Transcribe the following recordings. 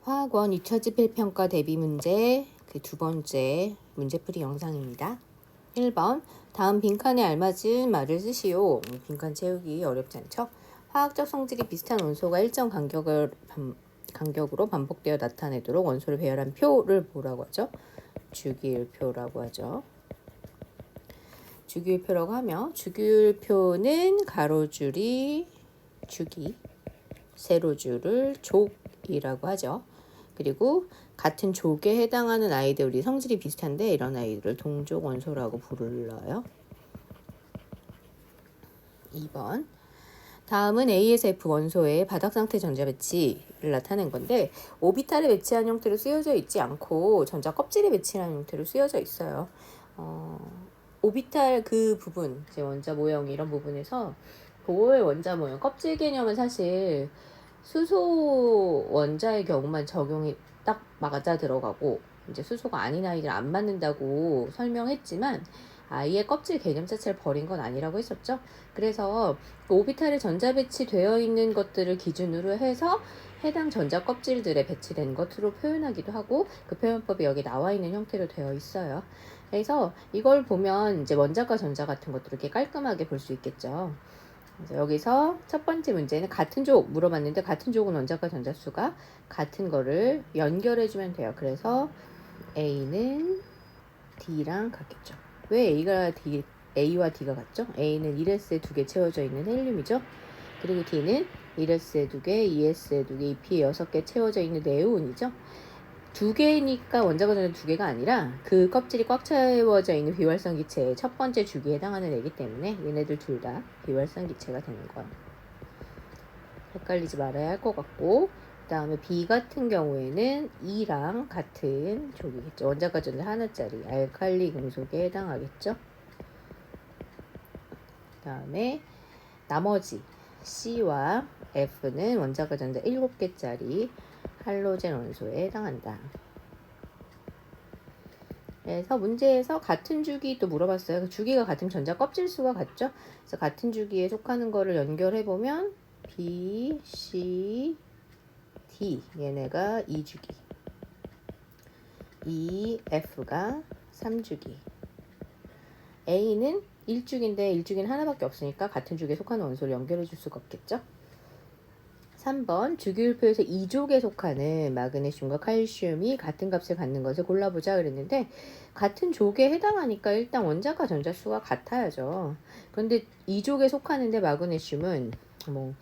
화학원 2차집 필평가 대비 문제 그 두 번째 문제풀이 영상입니다. 1번 다음 빈칸에 알맞은 말을 쓰시오. 빈칸 채우기 어렵지 않죠? 화학적 성질이 비슷한 원소가 일정 간격으로 반복되어 나타내도록 원소를 배열한 표를 뭐라고 하죠? 주기율표라고 하죠. 주기율표라고 하며 주기율표는 가로줄이 주기, 세로줄을 족이라고 하죠. 그리고 같은 족에 해당하는 아이들, 우리 성질이 비슷한데 이런 아이들을 동족 원소라고 불러요. 2번 다음은 A에서 F 원소의 바닥상태 전자 배치를 나타낸 건데 오비탈에 배치한 형태로 쓰여져 있지 않고 전자 껍질에 배치한 형태로 쓰여져 있어요. 오비탈 그 부분, 이제 원자 모형 이런 부분에서 보호의 원자 모형, 껍질 개념은 사실 수소 원자의 경우만 적용이 딱 맞아 들어가고 이제 수소가 아닌 아이들 안 맞는다고 설명했지만 아예 껍질 개념 자체를 버린 건 아니라고 했었죠. 그래서 오비탈에 전자 배치되어 있는 것들을 기준으로 해서 해당 전자 껍질들에 배치된 것으로 표현하기도 하고 그 표현법이 여기 나와 있는 형태로 되어 있어요. 그래서 이걸 보면 이제 원자과 전자 같은 것들을 이렇게 깔끔하게 볼 수 있겠죠. 그래서 여기서 첫 번째 문제는 같은 족 물어봤는데 같은 족은 원자과 전자수가 같은 거를 연결해주면 돼요. 그래서 A는 D랑 같겠죠. 왜 A와 D가 같죠? A는 1S에 2개 채워져 있는 헬륨이죠. 그리고 D는 1S에 2개, 2S에 2개, 2P에 6개 채워져 있는 네온이죠. 2개니까 원자과 전자 2개가 아니라 그 껍질이 꽉 채워져 있는 비활성 기체의 첫 번째 주기에 해당하는 애기 때문에 얘네들 둘 다 비활성 기체가 되는 거예요. 헷갈리지 말아야 할 것 같고, 그 다음에 B 같은 경우에는 E랑 같은 족이겠죠. 원자과 전자 하나짜리 알칼리 금속에 해당하겠죠. 그 다음에 나머지 C와 F는 원자과 전자 7개짜리 할로젠 원소에 해당한다. 그래서 문제에서 같은 주기 또 물어봤어요. 그 주기가 같은 전자 껍질 수가 같죠? 그래서 같은 주기에 속하는 거를 연결해 보면 B, C, D 얘네가 2주기, E, F가 3주기, A는 1주기인데 1주기는 하나밖에 없으니까 같은 주기에 속하는 원소를 연결해 줄 수가 없겠죠? 3번 주기율표에서 2족에 속하는 마그네슘과 칼슘이 같은 값을 갖는 것을 골라보자 그랬는데 같은 족에 해당하니까 일단 원자과 전자수가 같아야죠. 그런데 2족에 속하는데 마그네슘은 뭐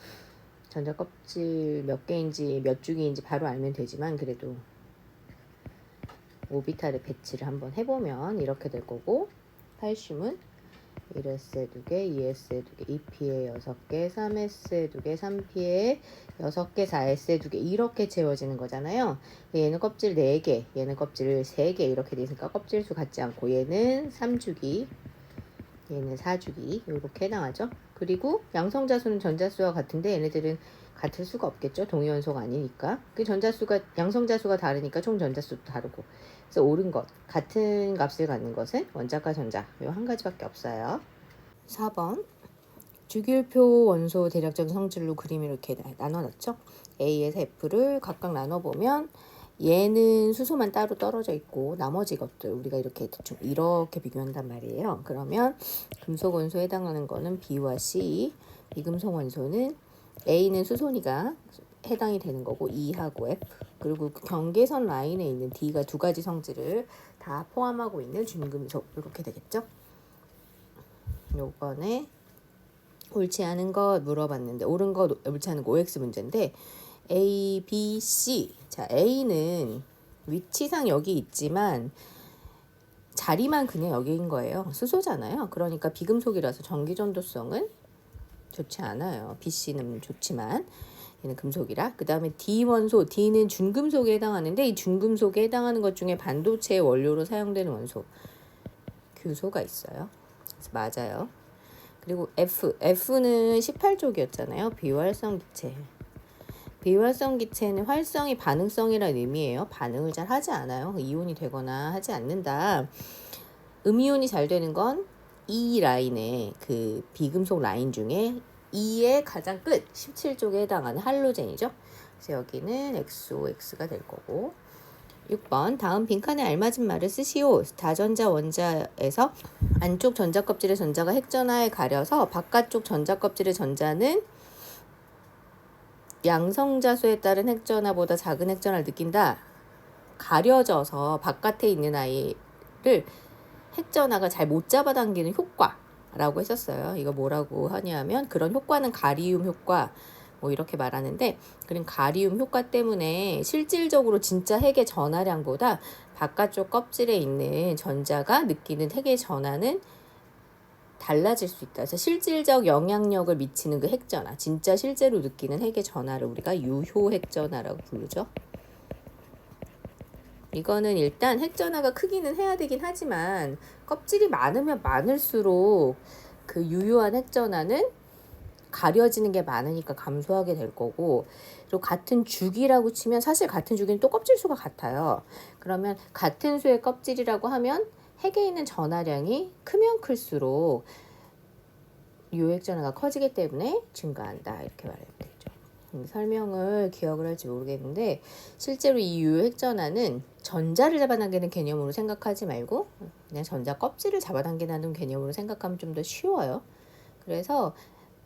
전자 껍질 몇 개인지 몇 주기인지 바로 알면 되지만 그래도 오비탈의 배치를 한번 해보면 이렇게 될 거고, 칼슘은 1S에 2개, 2S에 2개, 2P에 6개, 3S에 2개, 3P에 6개, 4S에 2개 이렇게 채워지는 거잖아요. 얘는 껍질 4개, 얘는 껍질 3개 이렇게 돼 있으니까 껍질수 같지 않고 얘는 3주기, 얘는 4주기 이렇게 해당하죠. 그리고 양성자수는 전자수와 같은데 얘네들은 같을 수가 없겠죠. 동위원소가 아니니까. 그 전자수가 양성자수가 다르니까 총 전자수도 다르고. 그래서 옳은 것, 같은 값을 갖는 것은 원자과 전자 이 한 가지밖에 없어요. 4번 주기율표 원소 대략적인 성질로 그림을 이렇게 나눠놨죠. A에서 F를 각각 나눠보면 얘는 수소만 따로 떨어져 있고 나머지 것들 우리가 이렇게 대충 이렇게 비교한단 말이에요. 그러면 금속 원소에 해당하는 거는 B와 C, 비금속 원소는 A는 수소니까 해당이 되는 거고 E하고 F, 그리고 그 경계선 라인에 있는 D가 두 가지 성질을 다 포함하고 있는 준금속 이렇게 되겠죠. 요번에 옳지 않은 것 물어봤는데 옳은 것 옳지 않은 거 OX 문제인데 A, B, C. 자, A는 위치상 여기 있지만 자리만 그냥 여기인 거예요. 수소잖아요. 그러니까 비금속이라서 전기전도성은 좋지 않아요. B, C는 좋지만 얘는 금속이라. 그 다음에 D 원소, D는 준금속에 해당하는데 이 준금속에 해당하는 것 중에 반도체 원료로 사용되는 원소 규소가 있어요. 그래서 맞아요. 그리고 F는 18족이었잖아요. 비활성 기체. 비활성 기체는 활성이 반응성이라는 의미예요. 반응을 잘 하지 않아요. 이온이 되거나 하지 않는다. 음이온이 잘 되는 건 E 라인의 그 비금속 라인 중에 E의 가장 끝 17족에 해당하는 할로젠이죠. 그래서 여기는 XOX가 될 거고. 6번 다음 빈칸에 알맞은 말을 쓰시오. 다전자 원자에서 안쪽 전자 껍질의 전자가 핵전하에 가려서 바깥쪽 전자 껍질의 전자는 양성자수에 따른 핵전하보다 작은 핵전하를 느낀다. 가려져서 바깥에 있는 아이를 핵전하가 잘 못 잡아당기는 효과라고 했었어요. 이거 뭐라고 하냐면 그런 효과는 가리움 효과 뭐 이렇게 말하는데, 그런 가리움 효과 때문에 실질적으로 진짜 핵의 전하량보다 바깥쪽 껍질에 있는 전자가 느끼는 핵의 전하는 달라질 수 있다. 그래서 실질적 영향력을 미치는 그 핵전하, 진짜 실제로 느끼는 핵의 전하를 우리가 유효 핵전하라고 부르죠. 이거는 일단 핵전하가 크기는 해야 되긴 하지만 껍질이 많으면 많을수록 그 유효한 핵전하는 가려지는 게 많으니까 감소하게 될 거고, 그리고 같은 주기라고 치면 사실 같은 주기는 또 껍질 수가 같아요. 그러면 같은 수의 껍질이라고 하면 핵에 있는 전하량이 크면 클수록 유효핵전하가 커지기 때문에 증가한다, 이렇게 말하면 되죠. 설명을 기억을 할지 모르겠는데 실제로 이 유효핵전하는 전자를 잡아당기는 개념으로 생각하지 말고 그냥 전자 껍질을 잡아당기는 개념으로 생각하면 좀 더 쉬워요. 그래서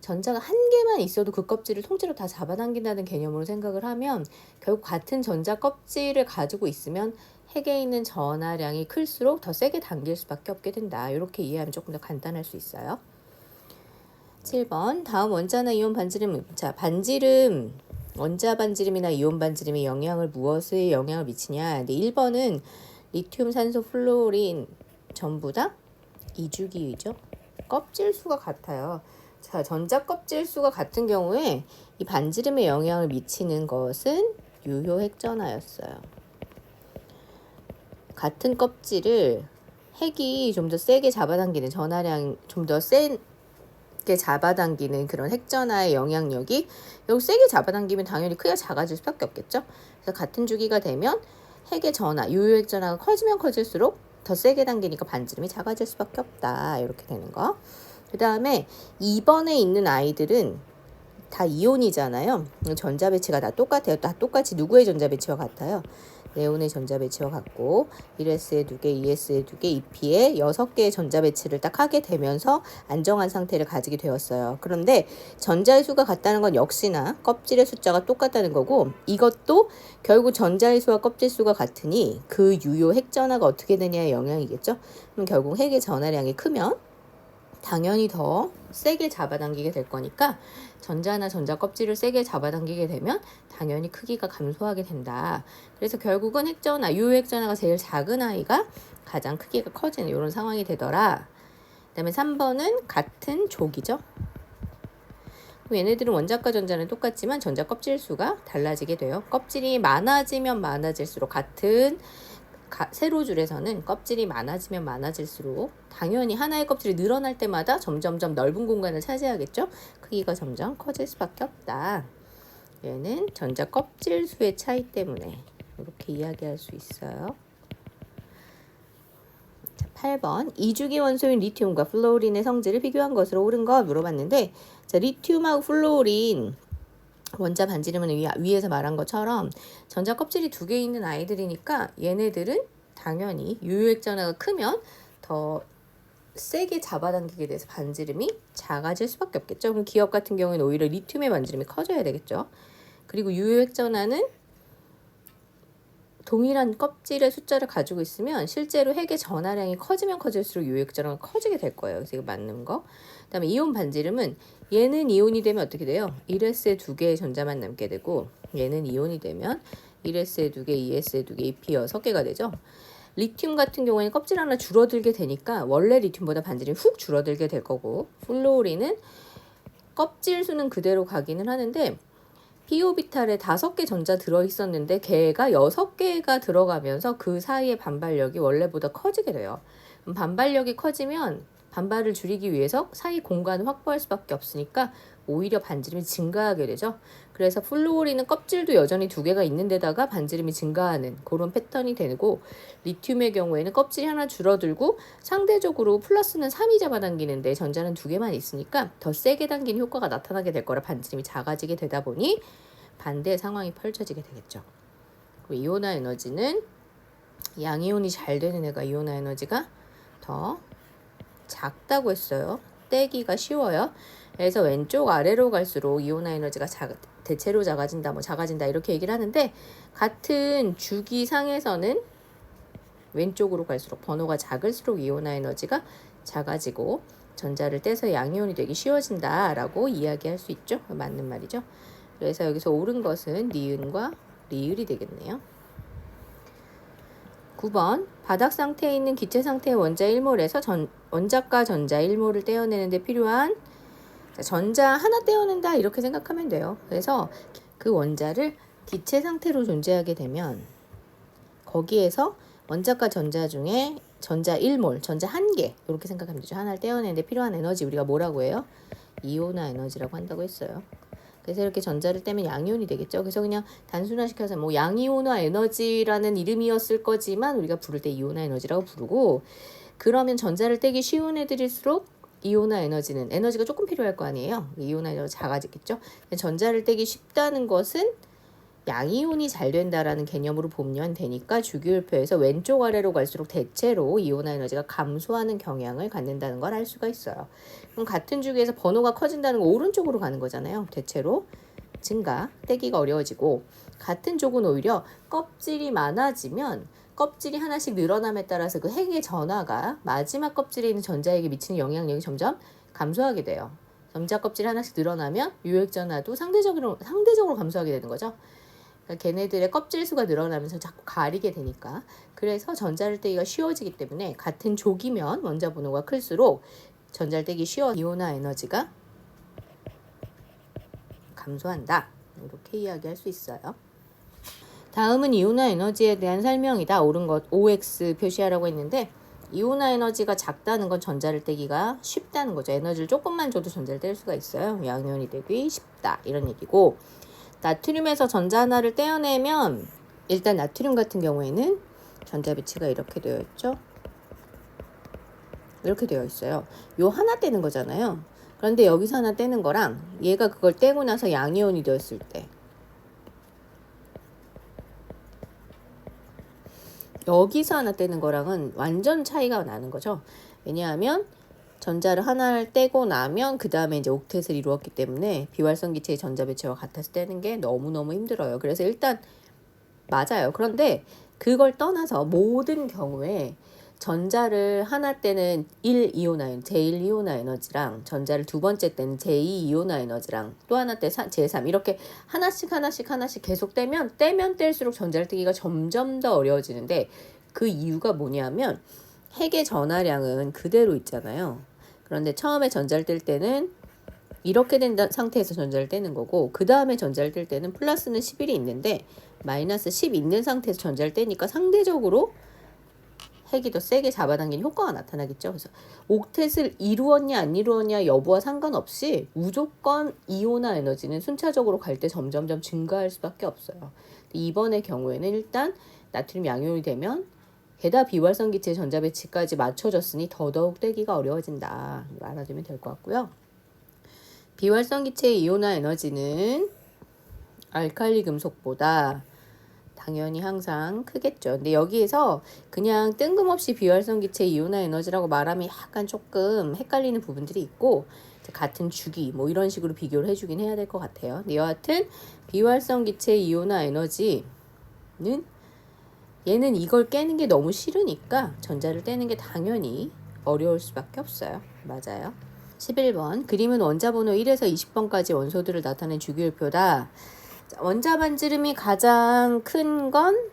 전자가 한 개만 있어도 그 껍질을 통째로 다 잡아당긴다는 개념으로 생각을 하면 결국 같은 전자 껍질을 가지고 있으면 핵에 있는 전하량이 클수록 더 세게 당길 수밖에 없게 된다. 이렇게 이해하면 조금 더 간단할 수 있어요. 7번 다음 원자나 이온 반지름. 자, 반지름, 원자 반지름이나 이온 반지름의 영향을 무엇에 영향을 미치냐. 근데 1번은 리튬, 산소, 플루오린 전부 다 이주기위죠. 껍질 수가 같아요. 자, 전자 껍질 수가 같은 경우에 이 반지름에 영향을 미치는 것은 유효 핵전하였어요. 같은 껍질을 핵이 좀 더 세게 잡아당기는, 전하량 좀 더 세게 잡아당기는 그런 핵전하의 영향력이 여기 세게 잡아당기면 당연히 크기가 작아질 수밖에 없겠죠. 그래서 같은 주기가 되면 핵의 전하, 유효 핵전하가 커지면 커질수록 더 세게 당기니까 반지름이 작아질 수밖에 없다. 이렇게 되는 거. 그 다음에 2번에 있는 아이들은 다 이온이잖아요. 전자 배치가 다 똑같아요. 다 똑같이 누구의 전자 배치와 같아요? 네온의 전자 배치와 같고 1s에 2개, 2s에 2개, 2p에 6개의 전자 배치를 딱 하게 되면서 안정한 상태를 가지게 되었어요. 그런데 전자의 수가 같다는 건 역시나 껍질의 숫자가 똑같다는 거고, 이것도 결국 전자의 수와 껍질 수가 같으니 그 유효 핵전하가 어떻게 되냐의 영향이겠죠. 그럼 결국 핵의 전하량이 크면 당연히 더 세게 잡아당기게 될 거니까 전자나 전자 껍질을 세게 잡아당기게 되면 당연히 크기가 감소하게 된다. 그래서 결국은 핵전하, 유효 핵전하가 제일 작은 아이가 가장 크기가 커지는 이런 상황이 되더라. 그 다음에 3번은 같은 족이죠. 얘네들은 원자과 전자는 똑같지만 전자 껍질 수가 달라지게 돼요. 껍질이 많아지면 많아질수록 같은 세로줄에서는 껍질이 많아지면 많아질수록 당연히 하나의 껍질이 늘어날 때마다 점점점 넓은 공간을 차지하겠죠. 크기가 점점 커질 수밖에 없다. 얘는 전자 껍질 수의 차이 때문에 이렇게 이야기할 수 있어요. 자, 8번 이주기 원소인 리튬과 플루오린의 성질을 비교한 것으로 옳은 것 물어봤는데, 자, 리튬하고 플루오린 원자 반지름은 위에서 말한 것처럼 전자 껍질이 2개 있는 아이들이니까 얘네들은 당연히 유효핵전하가 크면 더 세게 잡아당기게 돼서 반지름이 작아질 수밖에 없겠죠. 그럼 기업 같은 경우에는 오히려 리튬의 반지름이 커져야 되겠죠. 그리고 유효핵전하는 동일한 껍질의 숫자를 가지고 있으면 실제로 핵의 전하량이 커지면 커질수록 유효핵전하가 커지게 될 거예요. 그래서 이거 맞는 거. 그 다음에 이온 반지름은 얘는 이온이 되면 어떻게 돼요? 1s에 2개의 전자만 남게 되고 얘는 이온이 되면 1s에 2개, 2s에 2개, 2p 6개가 되죠. 리튬 같은 경우에는 껍질 하나 줄어들게 되니까 원래 리튬보다 반지름이 훅 줄어들게 될 거고, 플루오린은 껍질 수는 그대로 가기는 하는데 p오비탈에 5개 전자 들어있었는데 걔가 6개가 들어가면서 그 사이의 반발력이 원래보다 커지게 돼요. 그럼 반발력이 커지면 반발을 줄이기 위해서 사이 공간을 확보할 수밖에 없으니까 오히려 반지름이 증가하게 되죠. 그래서 플루오린은 껍질도 여전히 2개가 있는 데다가 반지름이 증가하는 그런 패턴이 되고, 리튬의 경우에는 껍질이 하나 줄어들고 상대적으로 플러스는 3이 잡아당기는데 전자는 2개만 있으니까 더 세게 당기는 효과가 나타나게 될 거라 반지름이 작아지게 되다 보니 반대의 상황이 펼쳐지게 되겠죠. 그리고 이온화 에너지는 양이온이 잘 되는 애가 이온화 에너지가 더 작다고 했어요. 떼기가 쉬워요. 그래서 왼쪽 아래로 갈수록 이온화 에너지가 대체로 작아진다, 작아진다 이렇게 얘기를 하는데, 같은 주기상에서는 왼쪽으로 갈수록 번호가 작을수록 이온화 에너지가 작아지고 전자를 떼서 양이온이 되기 쉬워진다라고 이야기할 수 있죠. 맞는 말이죠. 그래서 여기서 옳은 것은 니은과 리을이 되겠네요. 9번 바닥 상태에 있는 기체 상태의 원자 1몰에서 원자과 전자 1몰을 떼어내는데 필요한 전자 하나 떼어낸다 이렇게 생각하면 돼요. 그래서 그 원자를 기체 상태로 존재하게 되면 거기에서 원자과 전자 중에 전자 1몰, 전자 1개 이렇게 생각하면 되죠. 하나를 떼어내는데 필요한 에너지 우리가 뭐라고 해요? 이온화 에너지라고 한다고 했어요. 그래서 이렇게 전자를 떼면 양이온이 되겠죠. 그래서 그냥 단순화시켜서 양이온화 에너지라는 이름이었을 거지만 우리가 부를 때 이온화 에너지라고 부르고, 그러면 전자를 떼기 쉬운 애들일수록 이온화 에너지가 조금 필요할 거 아니에요. 이온화 에너지가 작아지겠죠. 전자를 떼기 쉽다는 것은 양이온이 잘 된다라는 개념으로 보면 되니까 주기율표에서 왼쪽 아래로 갈수록 대체로 이온화 에너지가 감소하는 경향을 갖는다는 걸 알 수가 있어요. 그럼 같은 주기에서 번호가 커진다는 건 오른쪽으로 가는 거잖아요. 대체로 증가, 떼기가 어려워지고, 같은 쪽은 오히려 껍질이 많아지면 껍질이 하나씩 늘어남에 따라서 그 핵의 전하가 마지막 껍질에 있는 전자에게 미치는 영향력이 점점 감소하게 돼요. 전자 껍질이 하나씩 늘어나면 유효액 전하도 상대적으로 감소하게 되는 거죠. 걔네들의 껍질 수가 늘어나면서 자꾸 가리게 되니까. 그래서 전자를 떼기가 쉬워지기 때문에 같은 족이면 원자 번호가 클수록 전자를 떼기 쉬워 이온화 에너지가 감소한다. 이렇게 이야기할 수 있어요. 다음은 이온화 에너지에 대한 설명이다. 옳은 것 OX 표시하라고 했는데, 이온화 에너지가 작다는 건 전자를 떼기가 쉽다는 거죠. 에너지를 조금만 줘도 전자를 뗄 수가 있어요. 양이온이 되기 쉽다 이런 얘기고, 나트륨에서 전자 하나를 떼어내면 일단 나트륨 같은 경우에는 전자 배치가 이렇게 되어 있죠. 이렇게 되어 있어요. 요 하나 떼는 거잖아요. 그런데 여기서 하나 떼는 거랑 얘가 그걸 떼고 나서 양이온이 되었을 때 여기서 하나 떼는 거랑은 완전 차이가 나는 거죠. 왜냐하면 전자를 하나를 떼고 나면 그 다음에 이제 옥텟을 이루었기 때문에 비활성 기체의 전자 배치와 같아서 떼는 게 너무너무 힘들어요. 그래서 일단 맞아요. 그런데 그걸 떠나서 모든 경우에 전자를 하나 떼는 제1 이온화 에너지랑 전자를 두 번째 떼는 제2 이온화 에너지랑 또 하나 떼 제3 이렇게 하나씩 계속 떼면 뗄수록 전자를 떼기가 점점 더 어려워지는데, 그 이유가 뭐냐면 핵의 전하량은 그대로 있잖아요. 그런데 처음에 전자를 뗄 때는 이렇게 된 상태에서 전자를 떼는 거고, 그 다음에 전자를 뗄 때는 플러스는 11이 있는데 마이너스 10 있는 상태에서 전자를 떼니까 상대적으로 핵이 더 세게 잡아당기는 효과가 나타나겠죠. 그래서 옥텟을 이루었냐 안 이루었냐 여부와 상관없이 무조건 이온화 에너지는 순차적으로 갈 때 점점점 증가할 수밖에 없어요. 이번의 경우에는 일단 나트륨 양이온이 되면 게다가 비활성 기체 전자 배치까지 맞춰졌으니 더더욱 떼기가 어려워진다. 알아두면 될 것 같고요. 비활성 기체의 이온화 에너지는 알칼리 금속보다 당연히 항상 크겠죠. 근데 여기에서 그냥 뜬금없이 비활성 기체 이온화 에너지라고 말하면 약간 조금 헷갈리는 부분들이 있고, 같은 주기 이런 식으로 비교를 해주긴 해야 될 것 같아요. 근데 여하튼 비활성 기체 이온화 에너지는 얘는 이걸 깨는 게 너무 싫으니까 전자를 떼는 게 당연히 어려울 수밖에 없어요. 맞아요. 11번 그림은 원자 번호 1에서 20번까지 원소들을 나타낸 주기율표다. 원자 반지름이 가장 큰 건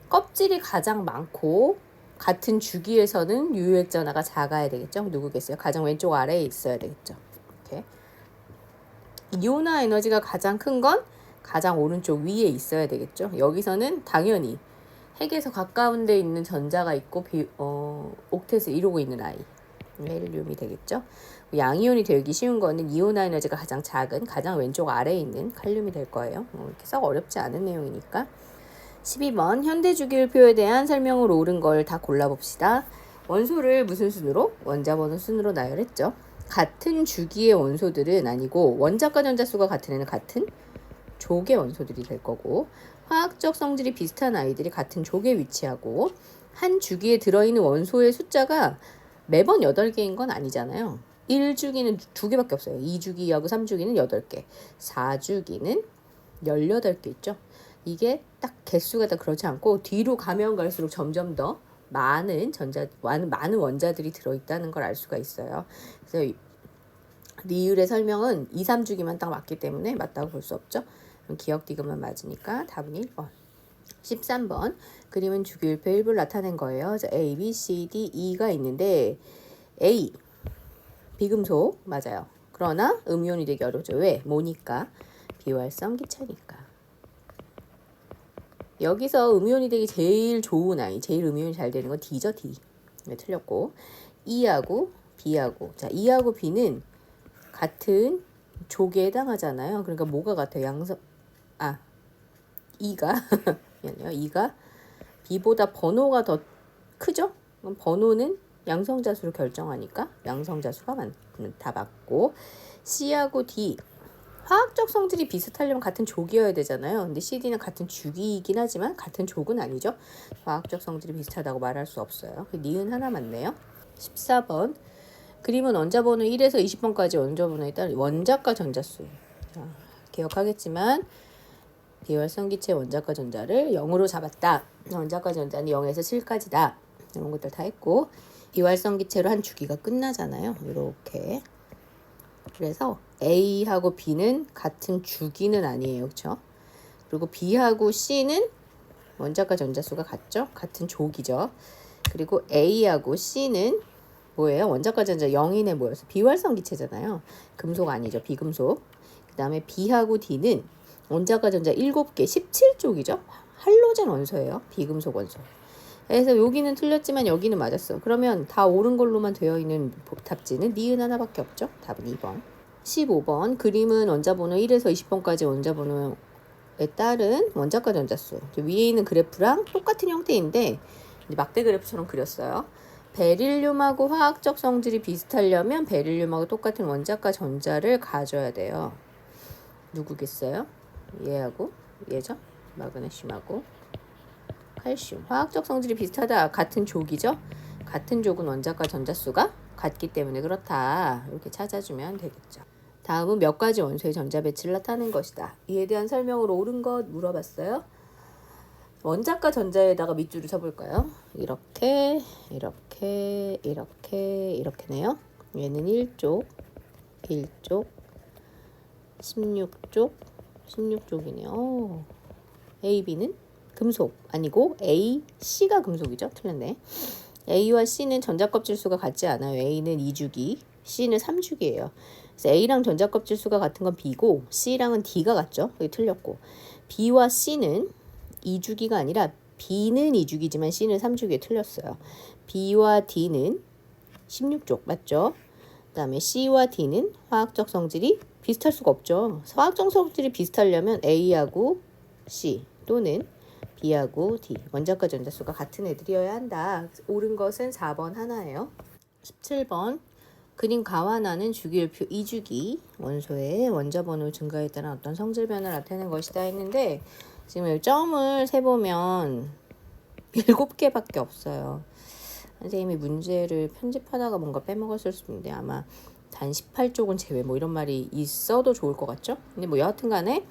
껍질이 가장 많고 같은 주기에서는 유효액 전하가 작아야 되겠죠. 누구겠어요? 가장 왼쪽 아래에 있어야 되겠죠. 이렇게. 이온화 에너지가 가장 큰 건 가장 오른쪽 위에 있어야 되겠죠. 여기서는 당연히 핵에서 가까운 데 있는 전자가 있고 옥텟을 이루고 있는 아이 헬륨이 되겠죠. 양이온이 되기 쉬운 거는 이온화 에너지가 가장 작은 가장 왼쪽 아래에 있는 칼륨이 될 거예요. 이렇게 썩 어렵지 않은 내용이니까. 12번 현대 주기율표에 대한 설명으로 옳은 걸 다 골라봅시다. 원소를 무슨 순으로? 원자 번호 순으로 나열했죠. 같은 주기의 원소들은 아니고 원자과 전자 수가 같은 애는 같은 족의 원소들이 될 거고, 화학적 성질이 비슷한 아이들이 같은 족에 위치하고, 한 주기에 들어있는 원소의 숫자가 매번 8개인 건 아니잖아요. 1주기는 2개밖에 없어요. 2주기하고 3주기는 8개, 4주기는 18개 있죠. 이게 딱 개수가 다 그렇지 않고 뒤로 가면 갈수록 점점 더 많은 원자들이 들어있다는 걸 알 수가 있어요. 그래서 리을의 설명은 2, 3주기만 딱 맞기 때문에 맞다고 볼 수 없죠. 기억 디귿만 맞으니까 답은 1번. 13번 그림은 주기율표 일부를 나타낸 거예요. A, B, C, D, E가 있는데 A 비금속 맞아요. 그러나 음이온이 되기 어렵죠. 왜? 뭐니까? 비활성 기체니까. 여기서 음이온이 되기 제일 좋은 아이, 제일 음이온이 잘 되는 건 D죠. D. 네, 틀렸고 E하고 B하고, 자 E하고 B는 같은 족에 해당하잖아요. 그러니까 뭐가 같아요? E가 E가 B보다 번호가 더 크죠? 그럼 번호는 양성자수를 결정하니까 양성자수가 다 맞고, C하고 D 화학적 성질이 비슷하려면 같은 족이어야 되잖아요. 근데 CD는 같은 주기이긴 하지만 같은 족은 아니죠. 화학적 성질이 비슷하다고 말할 수 없어요. 니은 하나 맞네요. 14번 그림은 원자번호 1에서 20번까지 원자번호에 따른 원자과 전자수. 기억하겠지만 비활성 기체 원자과 전자를 0으로 잡았다. 원자과 전자는 0에서 7까지다. 이런 것들 다 했고, 비활성 기체로 한 주기가 끝나잖아요. 이렇게. 그래서 A하고 B는 같은 주기는 아니에요. 그렇죠? 그리고 B하고 C는 원자과 전자수가 같죠? 같은 족이죠. 그리고 A하고 C는 뭐예요? 원자과 전자 0인에 모여서 비활성 기체잖아요. 금속 아니죠. 비금속. 그 다음에 B하고 D는 원자과 전자 7개, 17족이죠. 할로젠 원소예요. 비금속 원소. 그래서 여기는 틀렸지만 여기는 맞았어. 그러면 다 옳은 걸로만 되어 있는 답지는 니은 하나밖에 없죠. 답은 2번. 15번 그림은 원자번호 1에서 20번까지 원자번호에 따른 원자과 전자수. 위에 있는 그래프랑 똑같은 형태인데 막대 그래프처럼 그렸어요. 베릴륨하고 화학적 성질이 비슷하려면 베릴륨하고 똑같은 원자과 전자를 가져야 돼요. 누구겠어요? 얘하고 얘죠. 마그네슘하고 칼슘. 화학적 성질이 비슷하다. 같은 족이죠. 같은 족은 원자과 전자수가 같기 때문에 그렇다. 이렇게 찾아주면 되겠죠. 다음은 몇 가지 원소의 전자 배치를 나타낸 것이다. 이에 대한 설명으로 옳은 것 물어봤어요. 원자과 전자에다가 밑줄을 쳐볼까요? 이렇게 이렇게네요. 얘는 1족 16족이네요. A, B는 금속 아니고 A, C가 금속이죠. 틀렸네. A와 C는 전자껍질 수가 같지 않아요. A는 2주기, C는 3주기예요. 그래서 A랑 전자껍질 수가 같은 건 B고 C랑은 D가 같죠. 여기 틀렸고, B와 C는 2주기가 아니라 B는 2주기지만 C는 3주기에 틀렸어요. B와 D는 16족 맞죠? 그 다음에 C와 D는 화학적 성질이 비슷할 수가 없죠. 화학적 성질이 비슷하려면 A하고 C 또는 B하고 D 원자과 전자수가 같은 애들이어야 한다. 옳은 것은 4번 하나예요. 17번 그림 가와나는 주기율표 2주기 원소의 원자번호 증가에 따른 어떤 성질 변화를 나타내는 것이다 했는데, 지금 점을 세보면 7개밖에 없어요. 선생님이 문제를 편집하다가 뭔가 빼먹었을 수도 있는데 아마 단 18쪽은 제외 뭐 이런 말이 있어도 좋을 것 같죠? 근데 뭐 여하튼 간에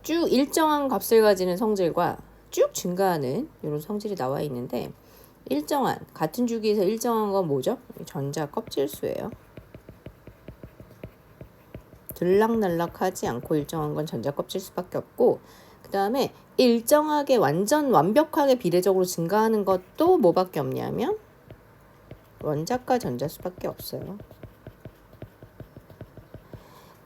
쭉 일정한 값을 가지는 성질과 쭉 증가하는 이런 성질이 나와 있는데, 일정한 같은 주기에서 일정한 건 뭐죠? 전자 껍질수예요. 들락날락하지 않고 일정한 건 전자 껍질수밖에 없고, 그 다음에 일정하게 완벽하게 비례적으로 증가하는 것도 뭐밖에 없냐면 원자과 전자수밖에 없어요.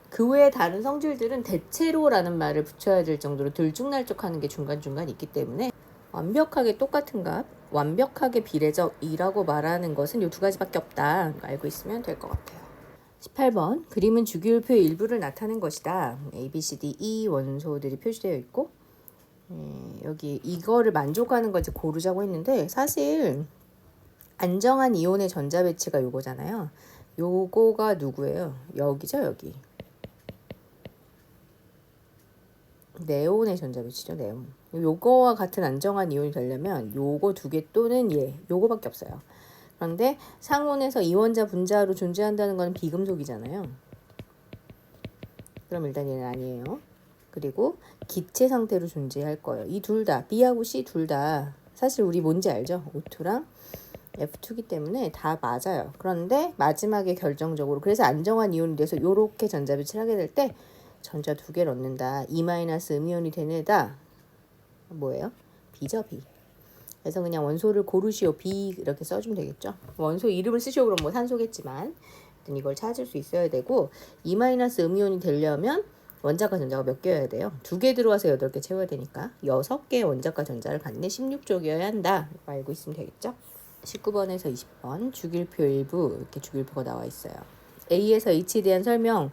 그 외에 다른 성질들은 대체로라는 말을 붙여야 될 정도로 들쭉날쭉하는 게 중간중간 있기 때문에 완벽하게 똑같은 값, 완벽하게 비례적이라고 말하는 것은 이 두 가지밖에 없다. 알고 있으면 될 것 같아요. 18번 그림은 주기율표의 일부를 나타낸 것이다. A, B, C, D, E 원소들이 표시되어 있고, 여기 이거를 만족하는 걸 고르자고 했는데 사실 안정한 이온의 전자 배치가 요거잖아요. 요거가 누구예요? 여기죠, 여기. 네온의 전자 배치죠. 네온. 요거와 같은 안정한 이온이 되려면 요거 두 개 또는 요거밖에 없어요. 그런데 상온에서 이원자 분자로 존재한다는 건 비금속이잖아요. 그럼 일단 얘는 아니에요. 그리고 기체 상태로 존재할 거예요. 이 둘 다, B하고 C 둘 다 사실 우리 뭔지 알죠? O2랑 F2기 때문에 다 맞아요. 그런데 마지막에 결정적으로 그래서 안정한 이온이 돼서 요렇게 전자 배치를 하게 될 때 전자 두 개를 얻는다. E- 음이온이 되는 애다. 뭐예요? B죠, B. 그래서 그냥 원소를 고르시오. B 이렇게 써주면 되겠죠. 원소 이름을 쓰시오. 그럼 뭐 산소겠지만 이걸 찾을 수 있어야 되고 E- 음이온이 되려면 원자과 전자가 몇 개여야 돼요? 2개 들어와서 8개 채워야 되니까 6개의 원자과 전자를 갖는 16쪽이어야 한다. 이거 알고 있으면 되겠죠. 19번에서 20번 주기율표 일부 이렇게 주기율표가 나와 있어요. A에서 H에 대한 설명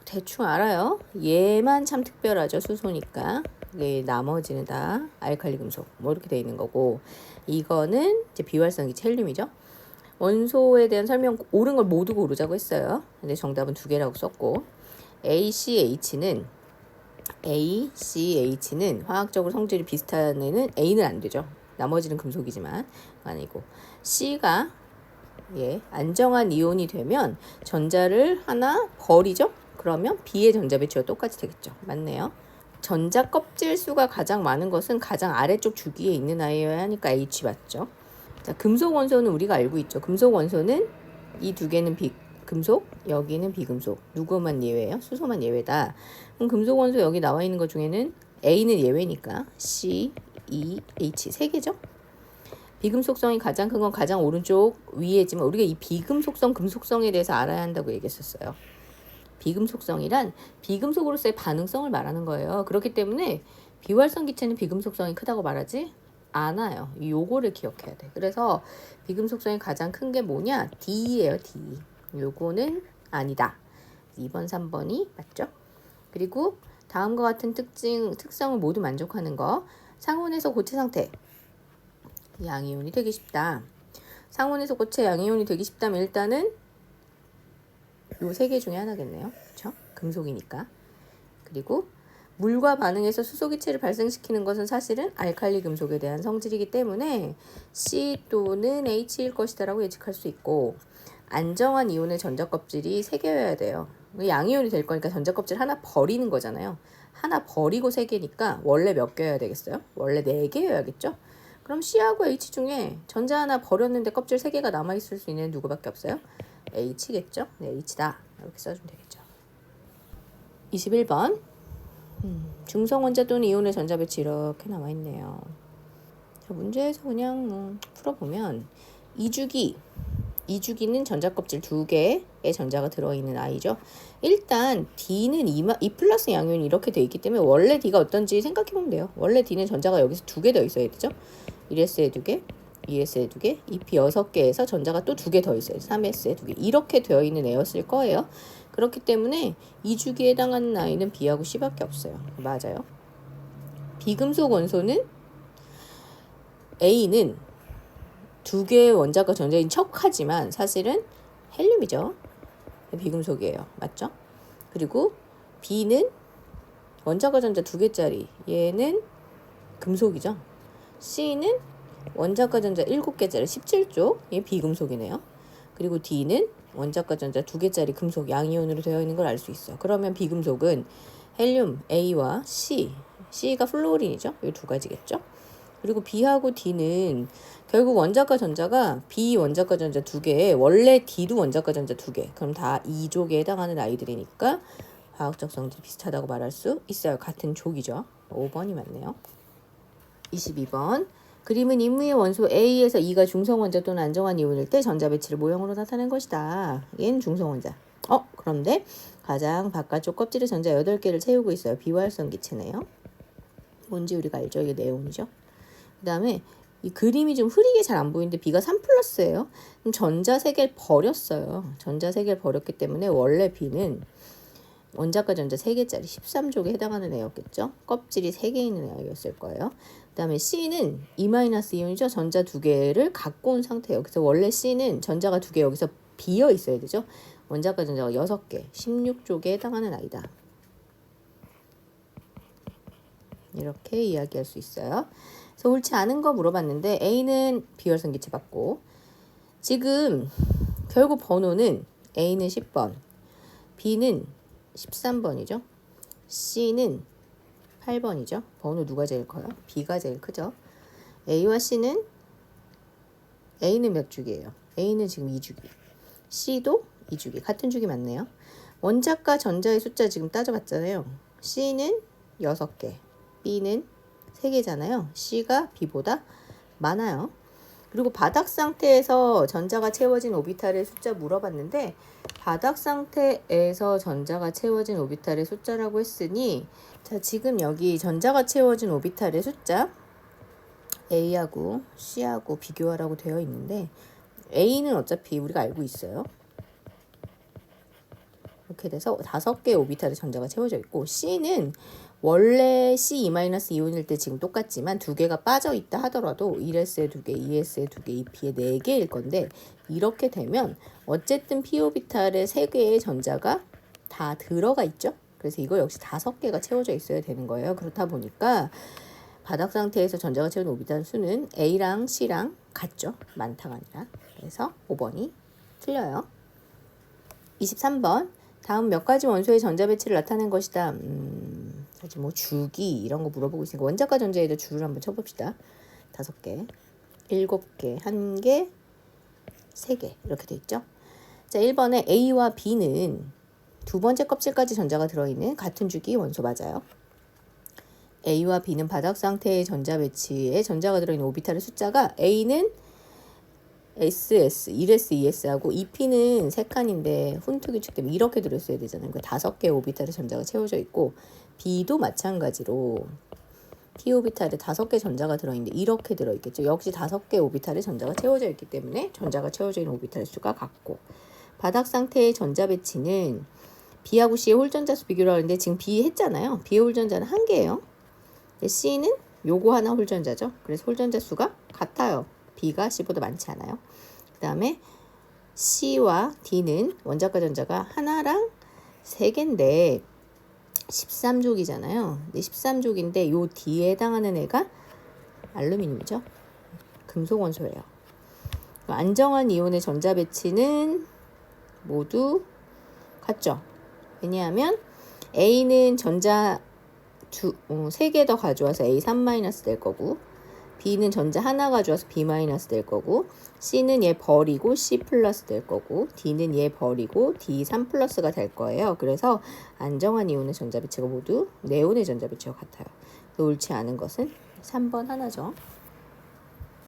대충 알아요. 얘만 참 특별하죠. 수소니까. 나머지는 다 알칼리 금속 뭐 이렇게 돼 있는 거고 이거는 이제 비활성기체 헬륨이죠. 원소에 대한 설명 옳은 걸 모두 고르자고 했어요. 근데 정답은 2개라고 썼고 ACH는 화학적으로 성질이 비슷한 애는 A는 안 되죠. 나머지는 금속이지만 아니고 C가 안정한 이온이 되면 전자를 하나 버리죠. 그러면 B의 전자 배치와 똑같이 되겠죠. 맞네요. 전자 껍질 수가 가장 많은 것은 가장 아래쪽 주기에 있는 아이여야 하니까 H 맞죠. 자, 금속 원소는 우리가 알고 있죠. 금속 원소는 이 두 개는 금속, 여기는 비금속. 누구만 예외예요? 수소만 예외다. 그럼 금속 원소 여기 나와 있는 것 중에는 A는 예외니까 C, E, H 세 개죠. 비금속성이 가장 큰 건 가장 오른쪽 위에지만 우리가 이 비금속성, 금속성에 대해서 알아야 한다고 얘기했었어요. 비금속성이란 비금속으로서의 반응성을 말하는 거예요. 그렇기 때문에 비활성 기체는 비금속성이 크다고 말하지 않아요. 요거를 기억해야 돼. 그래서 비금속성이 가장 큰 게 뭐냐? D예요, D. 요거는 아니다. 2번, 3번이 맞죠? 그리고 다음과 같은 특성을 모두 만족하는 거. 상온에서 고체 상태. 양이온이 되기 쉽다. 상온에서 고체 양이온이 되기 쉽다면 일단은 요 세 개 중에 하나겠네요. 그렇죠? 금속이니까. 그리고 물과 반응해서 수소기체를 발생시키는 것은 사실은 알칼리 금속에 대한 성질이기 때문에 C 또는 H일 것이다라고 예측할 수 있고 안정한 이온의 전자껍질이 3개여야 돼요. 양이온이 될 거니까 전자껍질 하나 버리는 거잖아요. 하나 버리고 3개니까 원래 몇 개여야 되겠어요? 원래 4개여야겠죠? 그럼 C하고 H 중에 전자 하나 버렸는데 껍질 3개가 남아있을 수 있는 누구밖에 없어요? H겠죠? 네, H다. 이렇게 써주면 되겠죠. 21번 중성원자 또는 이온의 전자 배치 이렇게 나와있네요. 자, 문제에서 그냥 풀어보면 이주기는 전자껍질 2개의 전자가 들어있는 아이죠. 일단 D는 E 플러스 양이온이 이렇게 돼 있기 때문에 원래 D가 어떤지 생각해보면 돼요. 원래 D는 전자가 여기서 2개 더 있어야 되죠. 1S에 2개, 2S에 2개, EP 6개에서 전자가 또 2개 더 있어요. 3S에 2개. 이렇게 되어 있는 애였을 거예요. 그렇기 때문에 이주기에 해당하는 아이는 B하고 C밖에 없어요. 맞아요. 비금속 원소는 A는 2개의 원자과 전자인 척하지만 사실은 헬륨이죠. 비금속이에요. 맞죠? 그리고 B는 원자과 전자 2개짜리 얘는 금속이죠. C는 원자과 전자 7개짜리 17쪽 얘 비금속이네요. 그리고 D는 원자과 전자 2개짜리 금속 양이온으로 되어 있는 걸 알 수 있어. 그러면 비금속은 헬륨 A와 C가 플로린이죠. 이 2가지겠죠. 그리고 B하고 D는 결국 원자과 전자가 B 원자과 전자 2개에 원래 D도 원자과 전자 2개. 그럼 다 2족에 해당하는 아이들이니까 화학적 성질이 비슷하다고 말할 수 있어요. 같은 족이죠. 5번이 맞네요. 22번 그림은 임무의 원소 A에서 E가 중성원자 또는 안정한 이온일 때 전자 배치를 모형으로 나타낸 것이다. 얘는 중성원자. 그런데 가장 바깥쪽 껍질에 전자 8개를 채우고 있어요. 비활성 기체네요. 뭔지 우리가 알죠? 이게 네온이죠. 그 다음에 이 그림이 좀 흐리게 잘 안 보이는데 B가 3+예요. 그럼 전자 3개를 버렸어요. 전자 3개를 버렸기 때문에 원래 B는 원자과 전자 3개짜리 13족에 해당하는 애였겠죠. 껍질이 3개 있는 애였을 거예요. 그 다음에 C는 E-이온이죠. 전자 2개를 갖고 온 상태예요. 그래서 원래 C는 전자가 2개 여기서 비어 있어야 되죠. 원자과 전자가 6개, 16족에 해당하는 아이다. 이렇게 이야기할 수 있어요. 그래서 옳지 않은 거 물어봤는데 A는 비열성 기체 받고, 지금 결국 번호는 A는 10번, B는 13번이죠. C는 8번이죠. 번호 누가 제일 커요? B가 제일 크죠. A와 C는, A는 몇 주기예요? A는 지금 2주기, C도 2주기, 같은 주기 맞네요. 원자과 전자의 숫자 지금 따져봤잖아요. C는 6개, B는 3개잖아요. C가 B보다 많아요. 그리고 바닥 상태에서 전자가 채워진 오비탈의 숫자 물어봤는데, 바닥 상태에서 전자가 채워진 오비탈의 숫자라고 했으니, 자, 지금 여기 전자가 채워진 오비탈의 숫자 A하고 C하고 비교하라고 되어 있는데, A는 어차피 우리가 알고 있어요. 이렇게 돼서 5개의 오비탈의 전자가 채워져 있고, C는 원래 C2-이온일 때 지금 똑같지만 2개가 빠져 있다 하더라도 1s에 2개, 2s에 2개, 2p에 4개일 건데, 이렇게 되면 어쨌든 p 오비탈에 3개의 전자가 다 들어가 있죠. 그래서 이거 역시 5개가 채워져 있어야 되는 거예요. 그렇다 보니까 바닥 상태에서 전자가 채워진 오비탈 수는 A랑 C랑 같죠. 많다가 아니라. 그래서 5번이 틀려요. 23번. 다음 몇 가지 원소의 전자 배치를 나타낸 것이다. 사실 뭐 주기 이런 거 물어보고 있으니까 원자과 전자에도 줄을 한번 쳐봅시다. 5개, 7개, 1개, 3개 이렇게 돼 있죠. 자, 1번에 A와 B는 두 번째 껍질까지 전자가 들어있는 같은 주기 원소 맞아요. A와 B는 바닥 상태의 전자 배치에 전자가 들어있는 오비탈의 숫자가 A는 SS, 1S, 2S하고 2P는 3칸인데 훈트 규칙 때문에 이렇게 들어있어야 되잖아요. 그 5개의 오비탈의 전자가 채워져 있고, B도 마찬가지로 P 오비탈에 5개 전자가 들어있는데 이렇게 들어있겠죠. 역시 5개 오비탈의 전자가 채워져 있기 때문에 전자가 채워져 있는 오비탈의 수가 같고, 바닥 상태의 전자 배치는 B하고 C의 홀전자 수 비교를 하는데 지금 B 했잖아요. B의 홀전자는 1개예요. C는 요거 하나 홀전자죠. 그래서 홀전자 수가 같아요. B가 C보다 많지 않아요. 그 다음에 C와 D는 원자과 전자가 하나랑 3개인데 13족이잖아요. 13족인데 요 D에 해당하는 애가 알루미늄이죠. 금속 원소예요. 안정한 이온의 전자 배치는 모두 같죠. 왜냐하면 A는 전자 3개 더 가져와서 A3- 될 거고, B는 전자 하나 가져와서 B- 될 거고, C는 얘 버리고 C+ 될 거고, D는 얘 버리고 D3+가 될 거예요. 그래서 안정한 이온의 전자 배치가 모두 네온의 전자 배치와 같아요. 옳지 않은 것은 3번 하나죠.